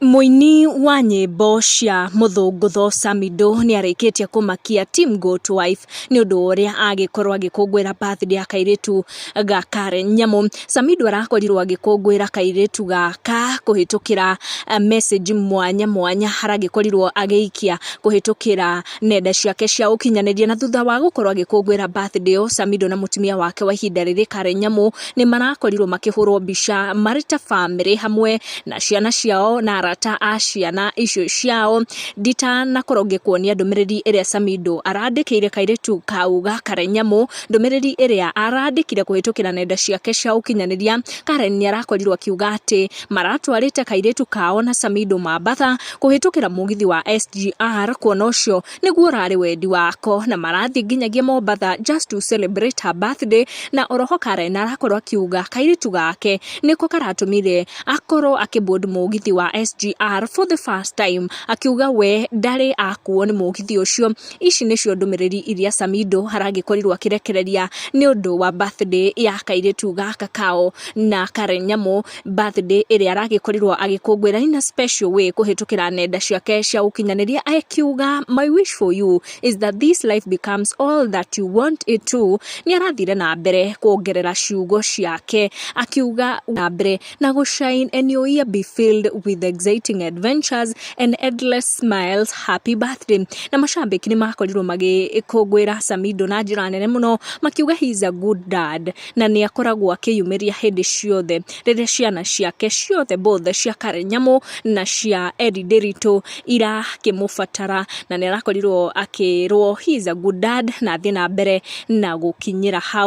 Muini wa nyimbo cia muthungutho Samidoh ni arikitie kumakia team Goat Wife ni undu uria agikorwo agikungwira birthday ya kairitu ga Karen Nyamu. Samidoh arakorirwo agikungwira kairitu gaka kuhitukira message mwanya mwanya haragikorwo agiikia kuhitukira nenda ciake cia ukinyaniria, na thutha wa gukorwo agikungwira birthday o Samidoh na mutumia wake wa ihinda riri Karen Nyamu ni marakorirwo makihurwo mbica marita family hamwe na ciana ciao na arata a ciana icio ciao. Ndita na koroge kuonia ndumiriri iria Samidoh arandikire kairitu kau ga Karen Nyamu, ndumiriri iria arandikire kuhitukira nenda ciake cia ukinyaniria. Karen ni arakorirwo akiuga ati maratwarite kairitu kao na Samidoh Mambatha kuhitukira mugithi wa SGR, kuona ucio niguo urari wendi wako, na marathi nginyagia Mambatha just to celebrate her birthday. Na oroho Karen arakorwo akiuga kairitu gake niko karatumire akorwo akiboard mugithi wa SGR for the first time, akiuga we ndari akuo ni mugithi ucio. Ici nicio ndumiriri iria Samidoh haragikorwo akirekereria ni undu wa birthday ya kairitu gaka kao na Karen Nyamu, birthday iria aragikorwo agikungwira in a special way kuhitukira nenda ciake cia ukinyaniria, akiuga my wish for you is that this life becomes all that you want it to. Ni arathire na mbere kuongerera ciugo ciake akiuga na mbere na go shine and your year be filled with exciting adventures and endless smiles. Happy birthday. Na mashambiki ni makorirwo magikungwira Samidoh na njira nene muno, makiuga he is a good dad na ni akoragwo akiyumiria hindi ciothe riria ciana ciake ciothe both cia Karen Nyamu na cia Edi Derito ira kimufatara, na ni arakorirwo akirwo he is a good dad na thina mbere na gukinyira hau.